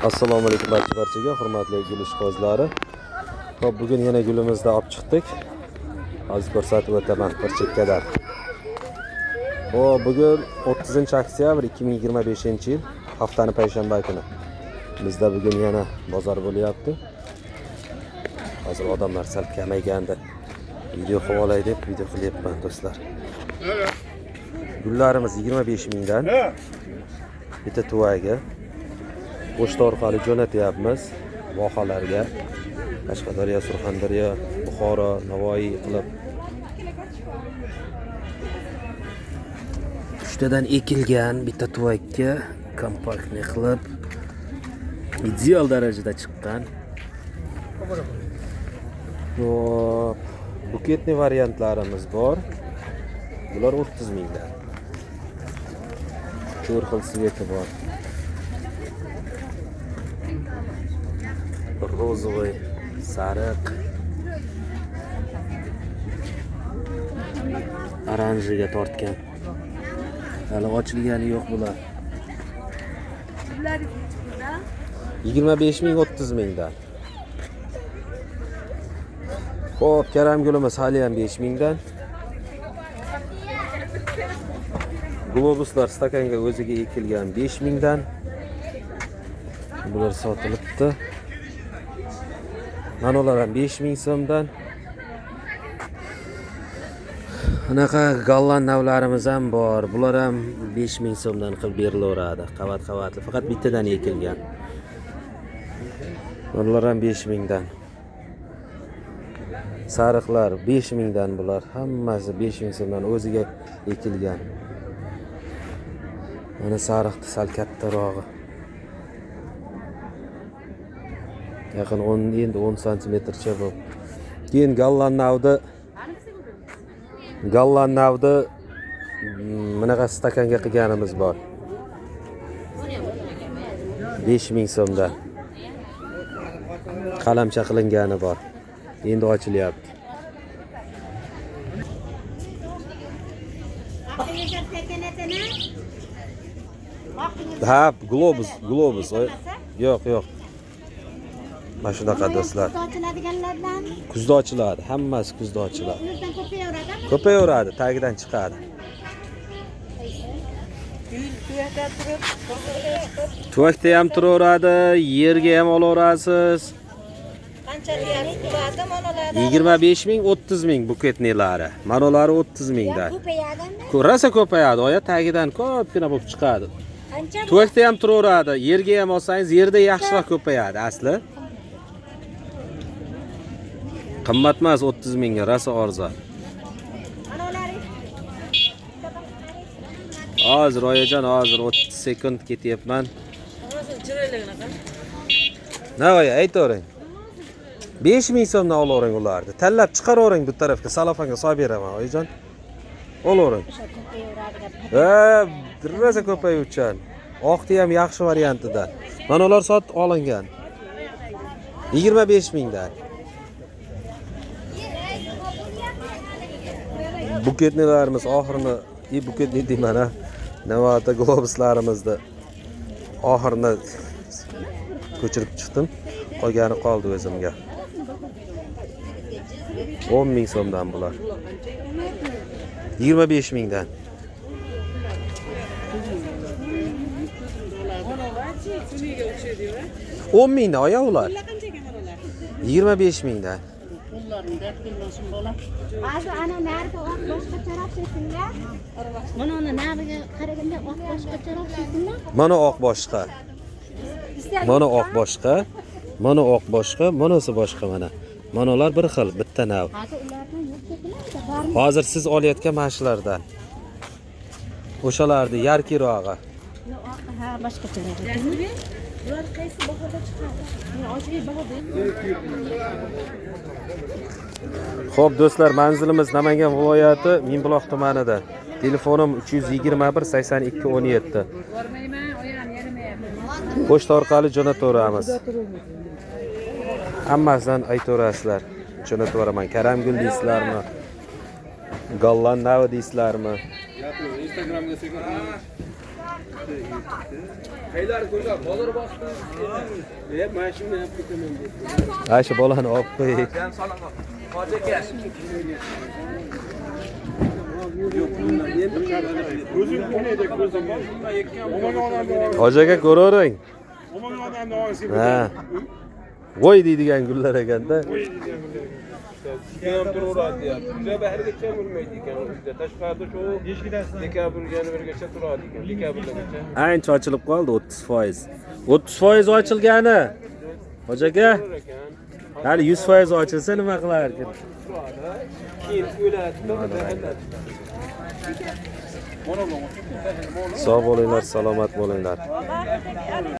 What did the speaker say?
Assalomu alaykum barchaga, hurmatli gul ishqibozlari. Xo'p, bugun yana gulimizni olib chiqdik. Hozir ko'rsatib o'taman bir chekkadan. Xo'p, bugun 30-oktyabr 2025-yil, haftaning payshanba kuni. Bizda bugun yana bozor bo'lyapti. Hozir odamlar sal kamayganda video qilib olay deb video qilyapman do'stlar. Gullarimiz 25 mingdan. Bitta tuvaga pochta orqali jo'natyapmiz vohalarga. Qashqadaryo, Surxondaryo, Buxoro, Navoiy qilib. Uchtadan ekilgan bitta tuvakka kompaktni qilib ideal darajada chiqqan. Hop, buketli variantlarimiz bor. Bular 30 mingdan. 4 xil sveti bor. Rozovый, sariq, oranjiga tortgan. Hali ochilgani yo'q bular. 25 ming 30 mingdan. Xo'p, karam gulimiz hali ham 5 mingdan. Globuslar stakanga o'ziga ekilgan 5 mingdan. Bular sotilibdi. Manolar ham 5 ming so'mdan. Bunaqa gollan navlarimiz ham bor. Bular ham 5 ming so'mdan qilib berilaveradi. Qavat-qavatli, faqat bittadan ekilgan. Bular ham 5 mingdan. Sariqlar 5 mingdan bular. Hammasi 5 ming so'mdan o'ziga ekilgan. Mana sariqni sal kattarog'i. Yaqin 10 santimetrcha bu. Keyin gollan navdi bunaqa stakanga qilganimiz bor. 5 ming so'mdan. Qalamcha qilingani bor. Endi ochilyapti. Ha, globus. Yo'q. Mana shunaqa do'stlar. Kuzda ochiladi, hammasi kuzda ochiladi. Ko'payaveradi, tagidan chiqadi. Tuvakda ham turaveradi, yerga ham olaverasiz. Qanchalik turadi manolar? 25 ming 30 ming buketnilari. Manolari 30 mingdan. Rosa ko'payadi, oya tagidan ko'pgina bo'lib chiqadi. Tuvakda ham turaveradi, yerga ham olsangiz yerda yaxshiroq ko'payadi asli. Qimmat emas 30 mingga, rosa arzon. Hozir oyajon, hozir 30 sekund ketyapman. Navoy, aytavering. 5 ming so'mdan olavering ularni. Tanlab chiqaravering bu tarafga, salofanga solib beraman, oyajon. Olavering. Rosa ko'payuvchan. Oqti ham yaxshi variantidan. Mana ular sotib olingan. 25 mingdan. Buketnilarimiz oxirini, buketni deyman ha. Navata globuslarimizni oxirini ko'chirib chiqdim. Qolgani qoldi o'zimga. 10 ming so'mdan bular. 25 mingdan. 10 mingdan oya ular. 25 mingdan. Hozir ana narida oq boshqacharoq sekinlar. Mana nariga qaraganda oq boshqacharoq sekinlar. Mana oq boshqa. Mana oq boshqa. Mana oq boshqa, manasi boshqa mana. Manolar bir xil, bitta nav. Hozir ulardan yo'q sekinlar. Hozir siz olayotgan mashlardan. O'shalarni yarkirog'i. Ha, boshqacharoq. Ular qaysi bahoda chiqadi? Ochiq bahoda. Xo'p do'stlar, manzilimiz Namangan viloyati Mingbuloq tumanida. Telefonim 321 82 17. Pochta orqali jo'nataveramiz. Hammasidan aytaverasizlar. Jo'nataveraman. Karam gul deysizlarmi? Gollan navi deysizlarmi? Instagramga Beyler ko'ylab, bozor bosdi. Mana shuni olib ketaman deb. Ha, shu bolani olib qo'y. Sen salaqa. Hozir aka. Yo'q, bundan endi o'zing qo'nayda ko'zim bor. Hoji aka ko'ravering. Omon odamni olsin. Ha. Voy deydigan gullar ekanda. Ham turaveradi deyapti. Juda bahrigacha urmaydi ekan. Bizda tashqarida shu dekabr yanvargacha turadi ekan. Dekabrgacha. Ancha ochilib qoldi 30%. 30% ochilgani. Hoji aka, hali 100% ochilsa nima qilar ekan? Keyin o'ladi. Sog' bo'linglar, salomat bo'linglar.